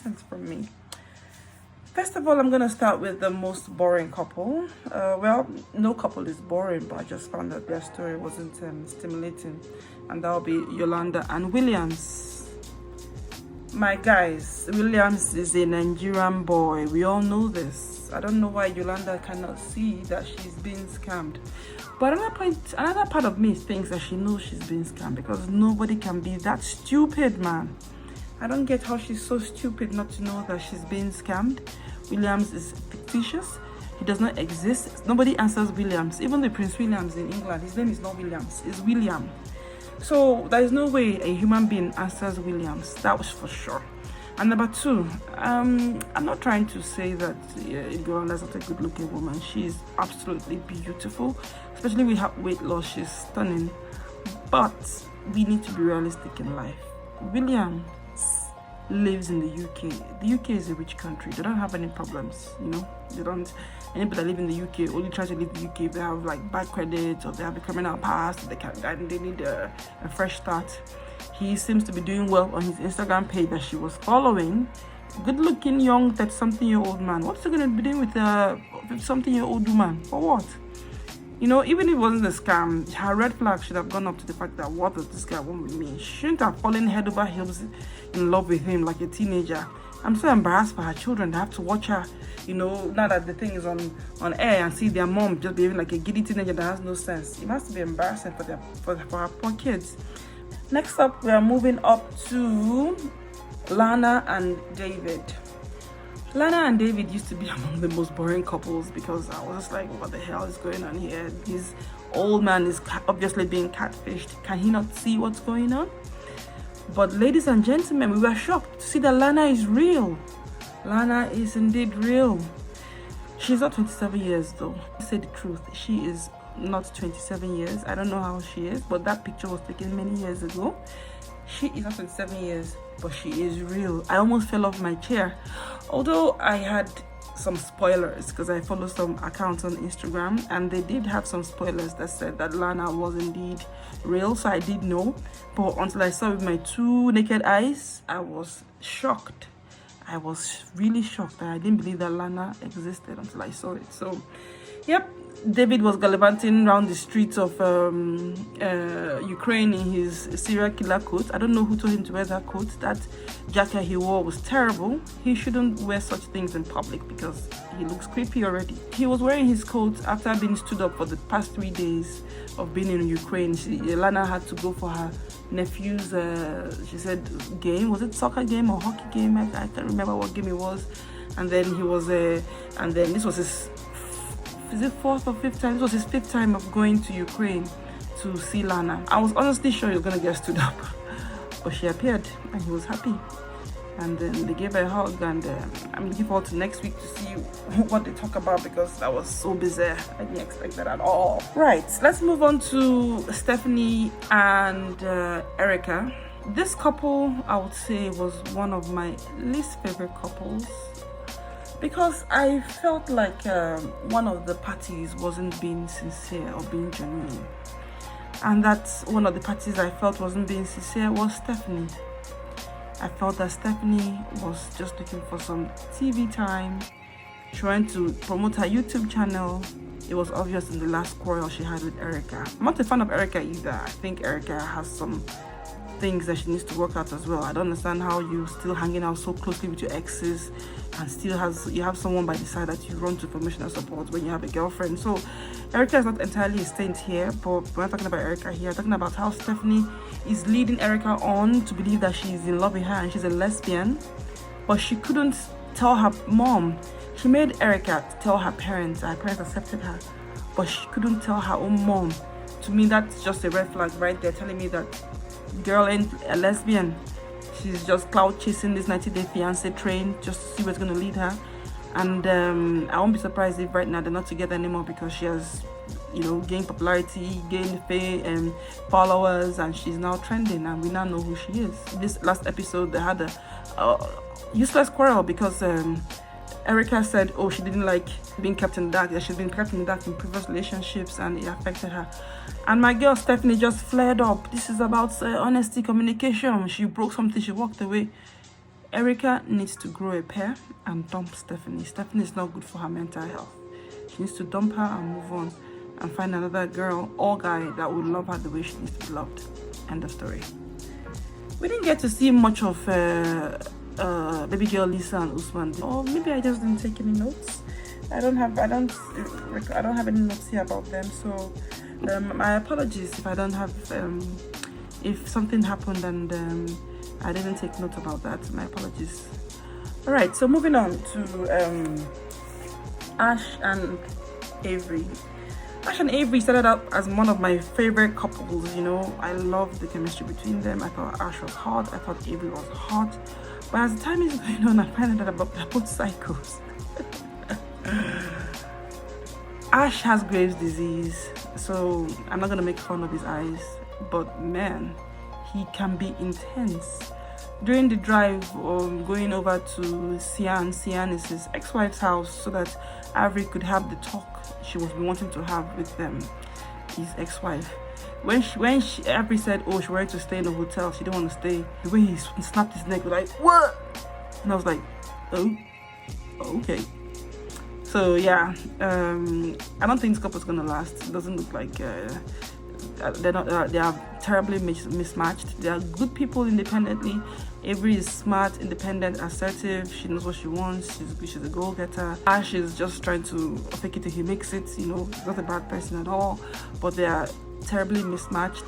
That's from me. First of all, I'm going to start with the most boring couple. Well, no couple is boring, but I just found that their story wasn't stimulating. And that will be Yolanda and Williams. My guys, Williams is a Nigerian boy. We all know this. I don't know why Yolanda cannot see that she's being scammed. But another part of me thinks that she knows she's being scammed, because nobody can be that stupid, man. I don't get how she's so stupid not to know that she's being scammed. Williams is fictitious. He does not exist. Nobody answers Williams. Even the Prince Williams in England, his name is not Williams, it's William. So there is no way a human being answers Williams. That was for sure. And number two, I'm not trying to say that Yolanda is not a good-looking woman. She's absolutely beautiful, especially with her weight loss. She's stunning. But we need to be realistic in life. Williams lives in the UK. The UK is a rich country. They don't have any problems, you know. Anybody that live in the UK only try to leave the UK if they have like bad credit or they have a criminal past. They need a fresh start. He seems to be doing well on his Instagram page that she was following. Good-looking, young, 30-something-year-old man. What's he gonna be doing with a 50-something-year-old woman? For what? You know, even if it wasn't a scam, her red flag should have gone up to the fact that what does this guy want with me? She shouldn't have fallen head over heels in love with him like a teenager. I'm so embarrassed for her children. They have to watch her, you know, now that the thing is on air, and see their mom just behaving like a giddy teenager that has no sense. It has to be embarrassing for her poor kids. Next up, we are moving up to Lana and David. Lana and David used to be among the most boring couples, because I was just like, what the hell is going on here? This old man is obviously being catfished. Can he not see what's going on? But ladies and gentlemen, we were shocked to see that Lana is real. Lana is indeed real. She's not 27 years though. To say the truth, she is not 27 years. I don't know how she is, but that picture was taken many years ago. She is not 27 years, but she is real. I almost fell off my chair. Although I had some spoilers, because I follow some accounts on Instagram, and they did have some spoilers that said that Lana was indeed real, so I did know. But until I saw it with my two naked eyes, I was shocked. I was really shocked. I didn't believe that Lana existed until I saw it. So, yep, David was gallivanting around the streets of Ukraine in his serial killer coat. I don't know who told him to wear that coat. That jacket he wore was terrible. He shouldn't wear such things in public because he looks creepy already. He was wearing his coat after being stood up for the past 3 days of being in Ukraine. Lana had to go for her nephew's, she said, game. Was it soccer game or hockey game? I can't remember what game it was. And then he was, and then this was his, is it fourth or fifth time? This was his fifth time of going to Ukraine to see Lana. I was honestly sure he was going to get stood up. But she appeared and he was happy. And then they gave her a hug, and I'm looking forward to next week to see what they talk about, because that was so bizarre. I didn't expect that at all. Right, let's move on to Stephanie and Erica. This couple, I would say, was one of my least favorite couples, because I felt like one of the parties wasn't being sincere or being genuine. And that's one of the parties I felt wasn't being sincere was Stephanie. I felt that Stephanie was just looking for some TV time, trying to promote her YouTube channel. It was obvious in the last quarrel she had with Erica. I'm not a fan of Erica either. I think Erica has some things that she needs to work out as well. I don't understand how you still hanging out so closely with your exes and still you have someone by the side that you run to for emotional support when you have a girlfriend. So Erica is not entirely a saint here, but we're not talking about Erica here. We're talking about how Stephanie is leading Erica on to believe that she's in love with her and she's a lesbian, but she couldn't tell her mom. She made Erica tell her parents. Her parents accepted her, but she couldn't tell her own mom. To me, that's just a red flag right there, telling me that girl ain't a lesbian. She's just cloud chasing this 90-day fiance train just to see where it's going to lead her. And I won't be surprised if right now they're not together anymore, because she has, gained popularity, gained fame and followers, and she's now trending, and we now know who she is. This last episode, they had a useless quarrel because Erica said, she didn't like being kept in the dark, that she's been kept in the dark in previous relationships and it affected her. And my girl Stephanie just flared up. This is about honesty, communication. She broke something, she walked away. Erica needs to grow a pair and dump Stephanie. Stephanie is not good for her mental health. She needs to dump her and move on and find another girl or guy that would love her the way she needs to be loved. End of story. We didn't get to see much of baby girl Lisa and Usman. Or maybe I just didn't take any notes. I don't have any notes here about them. So my apologies if I don't have if something happened and I didn't take note about that. My apologies. All right, so moving on to Ash and Avery. Ash and Avery started out as one of my favorite couples. You know, I loved the chemistry between them. I thought Ash was hot. I thought Avery was hot. But as the time is going on, I find out about they're both psychos. Ash has Graves' disease, so I'm not gonna make fun of his eyes. But man, he can be intense. During the drive going over to Sian is his ex-wife's house, so that Avery could have the talk she was wanting to have with his ex-wife. When Avery said, oh, she wanted to stay in a hotel, she didn't want to stay. The way he snapped his neck, was like, what? And I was like, oh, okay. So yeah, I don't think this couple's gonna last. It doesn't look like they are terribly mismatched. They are good people independently. Avery is smart, independent, assertive. She knows what she wants. She's a go-getter. Ash is just trying to fake it till he makes it. You know, he's not a bad person at all, but they are terribly mismatched.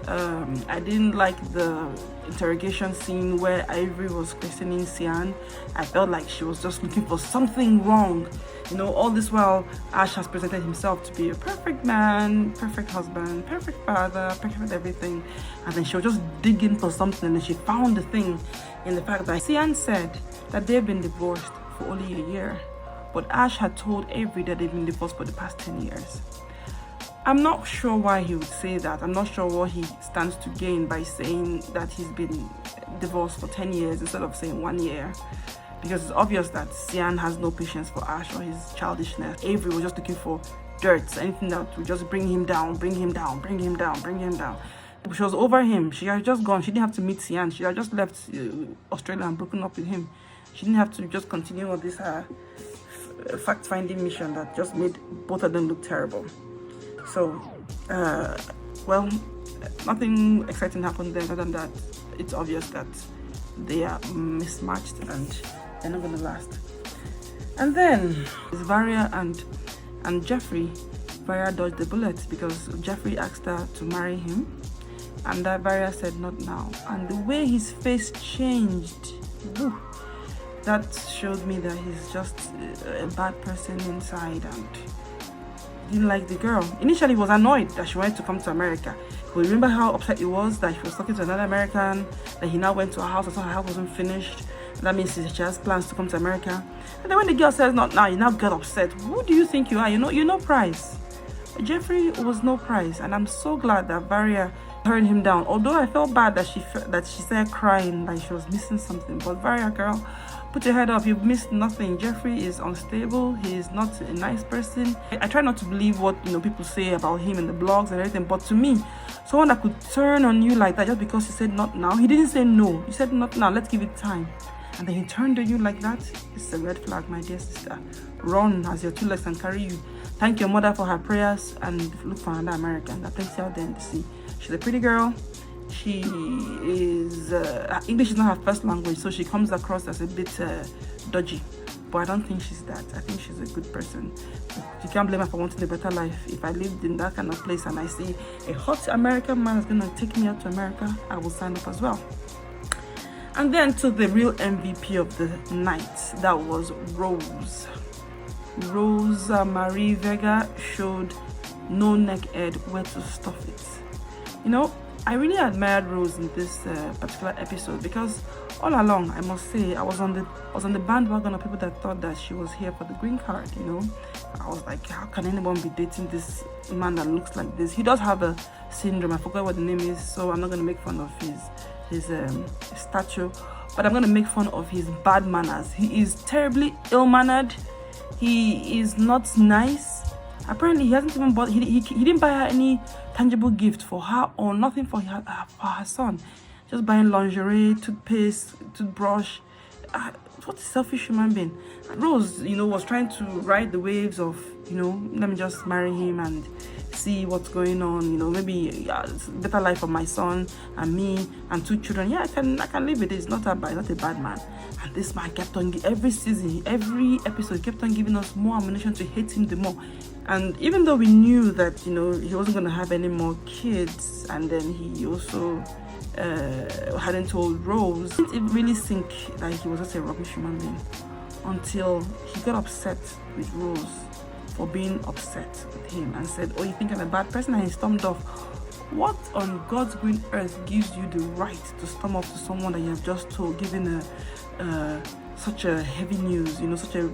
I didn't like the interrogation scene where Avery was questioning Sian. I felt like she was just looking for something wrong. You know, all this while Ash has presented himself to be a perfect man, perfect husband, perfect father, perfect everything. And then she was just digging for something, and she found the thing in the fact that Sian said that they've been divorced for only a year. But Ash had told Avery that they've been divorced for the past 10 years. I'm not sure why he would say that. I'm not sure what he stands to gain by saying that he's been divorced for 10 years instead of saying 1 year. Because it's obvious that Sian has no patience for Ash or his childishness. Avery was just looking for dirt, anything that would just bring him down. She was over him. She had just gone. She didn't have to meet Sian. She had just left Australia and broken up with him. She didn't have to just continue on this fact-finding mission that just made both of them look terrible. So, well, nothing exciting happened there other than that it's obvious that they are mismatched and they're not going to last. And then, it's Varia and Jeffrey. Varia dodged the bullet because Jeffrey asked her to marry him, and that Varia said not now. And the way his face changed, whew, that showed me that he's just a bad person inside and didn't like the girl. Initially, he was annoyed that she wanted to come to America. But remember how upset he was that she was talking to another American, that he now went to her house and saw her house wasn't finished. That means she has plans to come to America. And then when the girl says not now, you now get upset. Who do you think you are? You're no prize. Jeffrey was no prize, and I'm so glad that Varia turned him down. Although I felt bad that she started crying like she was missing something. But Varia, girl, put your head up, you've missed nothing. Jeffrey is unstable. He is not a nice person. I try not to believe what people say about him in the blogs and everything, but to me, someone that could turn on you like that just because he said not now. He didn't say no. He said not now, let's give it time. And then he turned on you like that. It's a red flag, my dear sister. Run as your 2 legs can carry you. Thank your mother for her prayers and look for another American. There are plenty out there in the sea. She's a pretty girl. She is English is not her first language, so she comes across as a bit dodgy, but I don't think she's that. I think she's a good person. You can't blame her for wanting a better life. If I lived in that kind of place and I see a hot American man is gonna take me out to America, I will sign up as well. And then to the real MVP of the night, that was Rose. Rosa Marie Vega showed no neckhead where to stuff it. I really admired Rose in this particular episode because all along, I must say, I was on the bandwagon of people that thought that she was here for the green card. I was like, how can anyone be dating this man that looks like this? He does have a syndrome. I forgot what the name is, so I'm not going to make fun of his stature, but I'm going to make fun of his bad manners. He is terribly ill-mannered. He is not nice. Apparently, he hasn't even bought. He didn't buy her any tangible gift for her or nothing for her son. Just buying lingerie, toothpaste, toothbrush, what a selfish human being. Rose, was trying to ride the waves of, let me just marry him and see what's going on. Maybe it's a better life for my son and me and 2 children. Yeah, I can live with it. It's not a bad man. And this man kept on, every season, every episode, kept on giving us more ammunition to hate him the more. And even though we knew that, he wasn't going to have any more kids, and then he also hadn't told Rose, it didn't really sink that he was just a rubbish human being until he got upset with Rose for being upset with him and said, oh, you think I'm a bad person? And he stormed off. What on God's green earth gives you the right to storm off to someone that you have just told, given such a heavy news, such a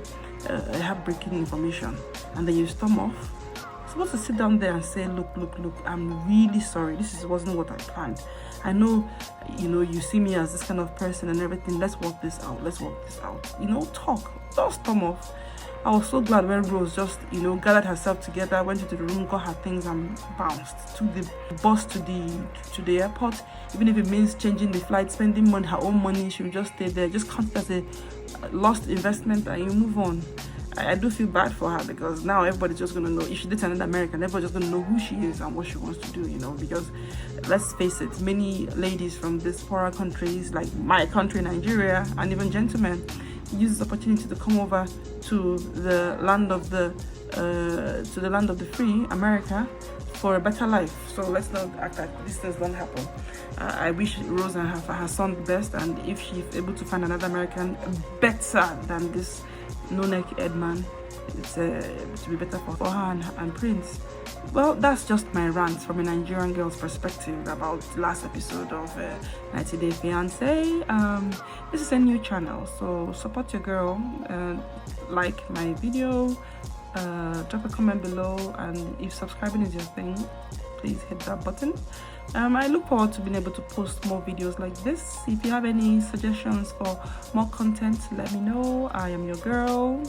heartbreaking information, and then you storm off? You're supposed to sit down there and say, look, I'm really sorry. This wasn't what I planned. I know, you see me as this kind of person and everything. Let's work this out. Talk. Don't storm off. I was so glad when Rose just, gathered herself together, went into the room, got her things and bounced. Took the bus to the airport. Even if it means changing the flight, spending her own money, she would just stay there. Just count it as a lost investment and you move on. I do feel bad for her because now everybody's just going to know. If she dates another American, everybody's just going to know who she is and what she wants to do, because let's face it, many ladies from these poorer countries like my country, Nigeria, and even gentlemen, use this opportunity to come over to the land of the free, America, for a better life. So let's not act like these things don't happen. I wish Rose and her son the best, and if she's able to find another American better than this no-neck head man, it's to be better for her and Prince. Well, that's just my rant from a Nigerian girl's perspective about the last episode of 90 Day Fiancé. This is a new channel, so support your girl. Like my video, drop a comment below, and if subscribing is your thing, please hit that button. I look forward to being able to post more videos like this. If you have any suggestions for more content, let me know. I am your girl.